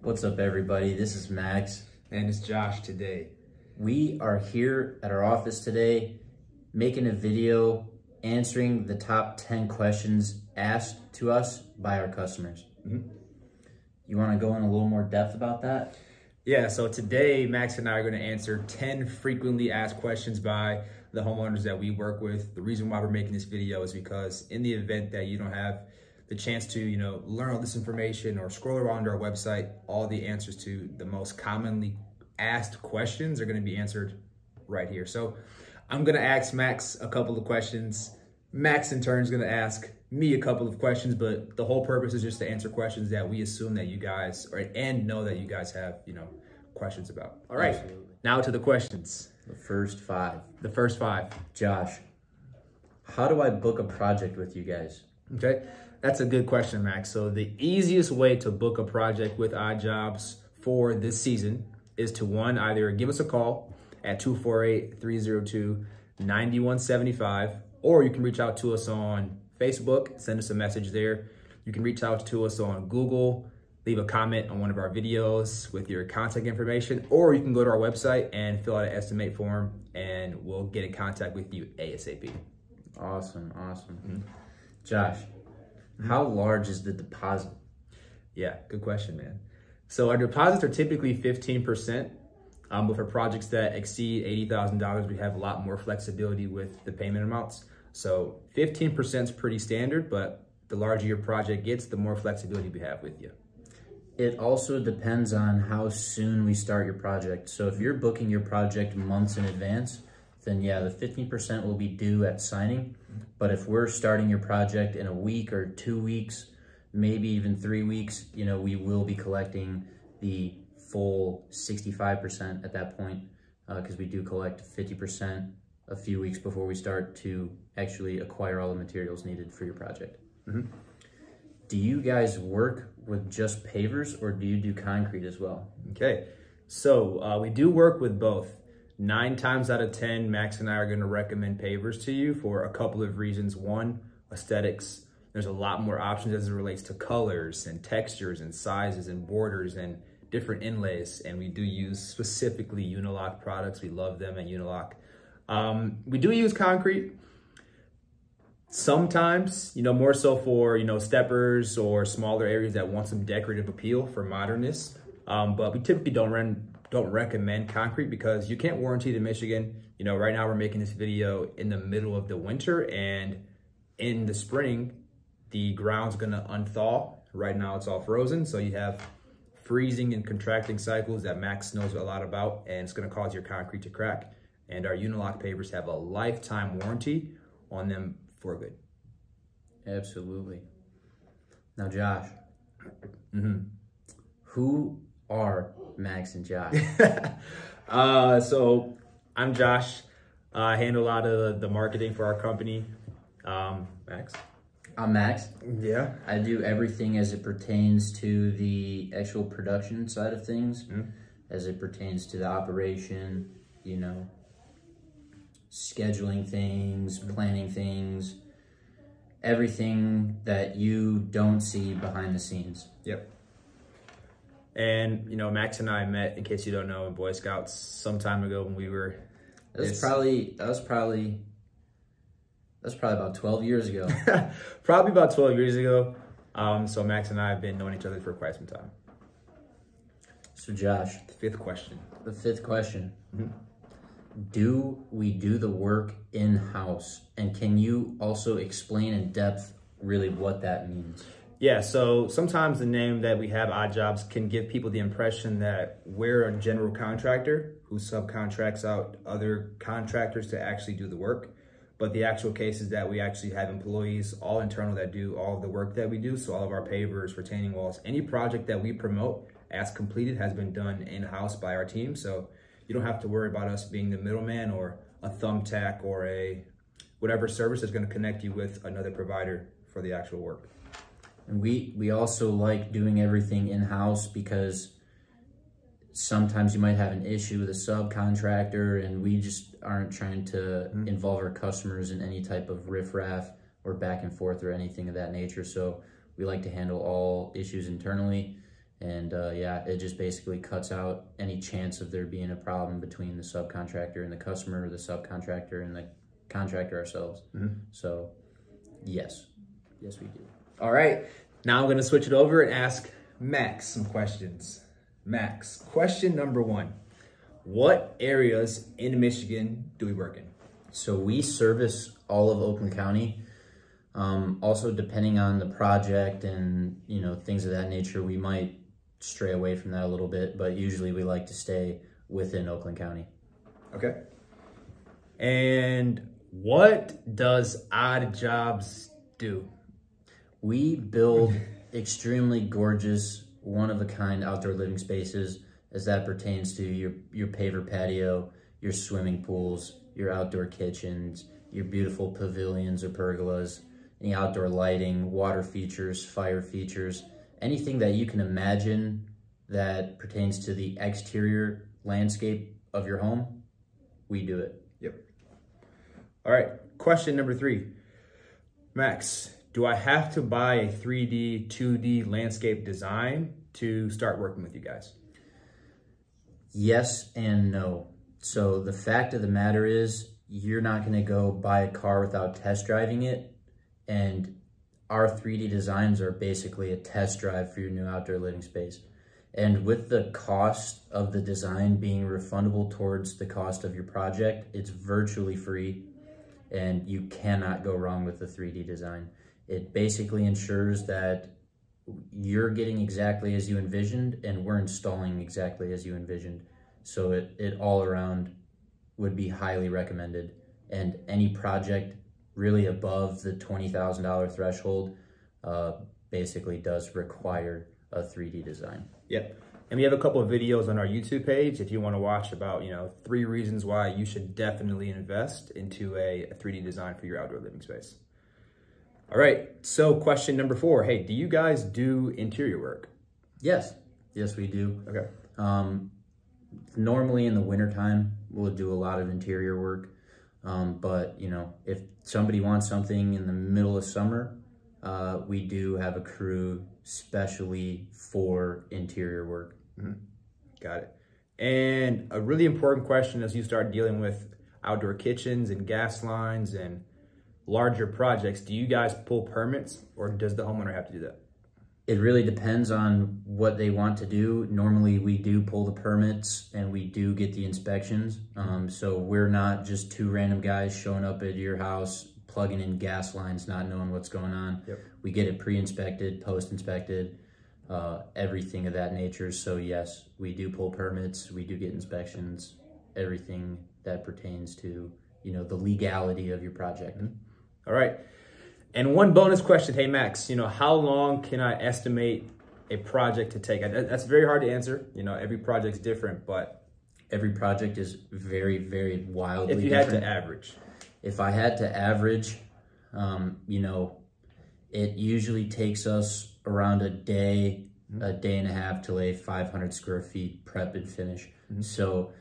What's up, everybody? This is Max. And it's Josh today. We are here at our office today making a video answering the top 10 questions asked to us by our customers. You want to go in a little more depth about that? Yeah, so today Max and I are going to answer 10 frequently asked questions by the homeowners that we work with. The reason why we're making this video is because in the event that you don't have the chance to, learn all this information or scroll around our website, all the answers to the most commonly asked questions are going to be answered right here. So I'm going to ask Max a couple of questions. Max in turn is going to ask me a couple of questions, but the whole purpose is just to answer questions that we assume that you guys and know that you guys have, questions about. All right, Absolutely. Now to the questions. The first five. Josh, how do I book a project with you guys? Okay, that's a good question, Max. So the easiest way to book a project with iJobs for this season is to either give us a call at 248-302-9175, or you can reach out to us on Facebook, send us a message there. You can reach out to us on Google, leave a comment on one of our videos with your contact information, or you can go to our website and fill out an estimate form and we'll get in contact with you ASAP. Awesome. Josh, how large is the deposit? Yeah, good question, man. So our deposits are typically 15%, but for projects that exceed $80,000, we have a lot more flexibility with the payment amounts. So 15% is pretty standard, but the larger your project gets, the more flexibility we have with you. It also depends on how soon we start your project. So if you're booking your project months in advance, then yeah, the 15% will be due at signing. But if we're starting your project in a week or 2 weeks, maybe even 3 weeks, we will be collecting the full 65% at that point, because we do collect 50% a few weeks before we start to actually acquire all the materials needed for your project. Do you guys work with just pavers, or do you do concrete as well? Okay, so we do work with both. 9 times out of 10, Max and I are going to recommend pavers to you for a couple of reasons. One, aesthetics. There's a lot more options as it relates to colors and textures and sizes and borders and different inlays. And we do use specifically Unilock products. We love them at Unilock. We do use concrete sometimes, more so for, steppers or smaller areas that want some decorative appeal for modernists. But we typically don't recommend concrete because you can't warranty the Michigan. Right now we're making this video in the middle of the winter, and in the spring, the ground's gonna unthaw. Right now it's all frozen. So you have freezing and contracting cycles that Max knows a lot about, and it's gonna cause your concrete to crack. And our Unilock pavers have a lifetime warranty on them for good. Absolutely. Now, Josh, who are Max and Josh? So I'm Josh. I handle a lot of the marketing for our company. Max? I'm Max. Yeah. I do everything as it pertains to the actual production side of things, as it pertains to the operation, scheduling things, planning things, everything that you don't see behind the scenes. Yep. And, Max and I met, in case you don't know, in Boy Scouts some time ago when we were... That was probably about 12 years ago. Probably about 12 years ago. So Max and I have been knowing each other for quite some time. So Josh. The fifth question. Do we do the work in-house? And can you also explain in depth really what that means? Yeah, so sometimes the name that we have, iJobs, can give people the impression that we're a general contractor who subcontracts out other contractors to actually do the work. But the actual case is that we actually have employees, all internal, that do all of the work that we do. So all of our pavers, retaining walls, any project that we promote as completed has been done in-house by our team. So you don't have to worry about us being the middleman or a thumbtack or whatever service is going to connect you with another provider for the actual work. And we also like doing everything in-house because sometimes you might have an issue with a subcontractor, and we just aren't trying to involve our customers in any type of riffraff or back and forth or anything of that nature. So we like to handle all issues internally. And yeah, it just basically cuts out any chance of there being a problem between the subcontractor and the customer, or the subcontractor and the contractor ourselves. So yes, we do. All right, now I'm gonna switch it over and ask Max some questions. Max, question number 1. What areas in Michigan do we work in? So we service all of Oakland County. Also, depending on the project and, you know, things of that nature, we might stray away from that a little bit, but usually we like to stay within Oakland County. Okay. And what does Odd Jobs do? We build extremely gorgeous, one-of-a-kind outdoor living spaces as that pertains to your paver patio, your swimming pools, your outdoor kitchens, your beautiful pavilions or pergolas, any outdoor lighting, water features, fire features, anything that you can imagine that pertains to the exterior landscape of your home, we do it. Yep. All right, question number 3. Max, do I have to buy a 3D, 2D landscape design to start working with you guys? Yes and no. So the fact of the matter is, you're not gonna go buy a car without test driving it. And our 3D designs are basically a test drive for your new outdoor living space. And with the cost of the design being refundable towards the cost of your project, it's virtually free, and you cannot go wrong with the 3D design. It basically ensures that you're getting exactly as you envisioned, and we're installing exactly as you envisioned. So it all around would be highly recommended. And any project really above the $20,000 threshold basically does require a 3D design. Yep. And we have a couple of videos on our YouTube page if you want to watch about, 3 reasons why you should definitely invest into a 3D design for your outdoor living space. All right, so question number 4. Hey, do you guys do interior work? Yes, we do. Okay. Normally in the wintertime, we'll do a lot of interior work. But, if somebody wants something in the middle of summer, we do have a crew specially for interior work. Got it. And a really important question as you start dealing with outdoor kitchens and gas lines and larger projects, do you guys pull permits, or does the homeowner have to do that? It really depends on what they want to do. Normally we do pull the permits and we do get the inspections. So we're not just 2 random guys showing up at your house, plugging in gas lines, not knowing what's going on. Yep. We get it pre-inspected, post-inspected, everything of that nature. So yes, we do pull permits, we do get inspections, everything that pertains to, the legality of your project. All right. And one bonus question, hey Max, how long can I estimate a project to take? That's very hard to answer. Every project's different, but every project is very, very wildly different. If you had to average. If I had to average, it usually takes us around a day and a half to lay 500 square feet prep and finish. So,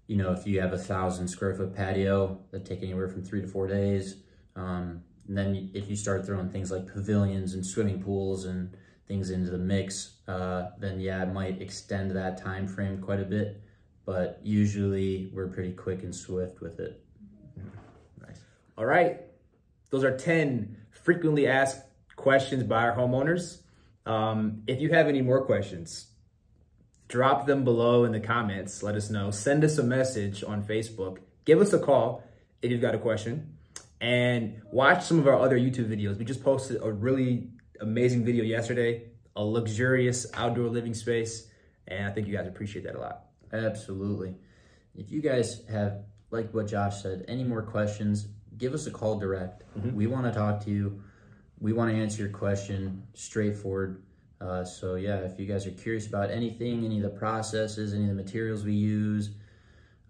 if you have 1,000 square foot patio, that'd take anywhere from 3 to 4 days. And then if you start throwing things like pavilions and swimming pools and things into the mix, then yeah, it might extend that time frame quite a bit. But usually we're pretty quick and swift with it. Nice. All right. Those are 10 frequently asked questions by our homeowners. If you have any more questions, drop them below in the comments. Let us know. Send us a message on Facebook. Give us a call if you've got a question. And watch some of our other YouTube videos. We just posted a really amazing video yesterday, a luxurious outdoor living space, and I think you guys appreciate that a lot. Absolutely. If you guys have, like what Josh said, any more questions, give us a call direct. We want to talk to you. We want to answer your question straightforward. So yeah, if you guys are curious about anything, any of the processes, any of the materials we use,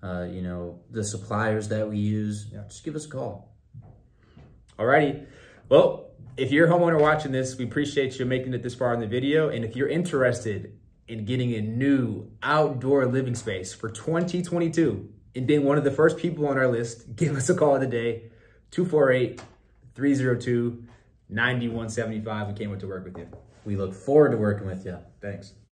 the suppliers that we use, just give us a call. Alrighty. Well, if you're a homeowner watching this, we appreciate you making it this far in the video. And if you're interested in getting a new outdoor living space for 2022 and being one of the first people on our list, give us a call today, 248-302-9175. We can't wait to work with you. We look forward to working with you. Thanks.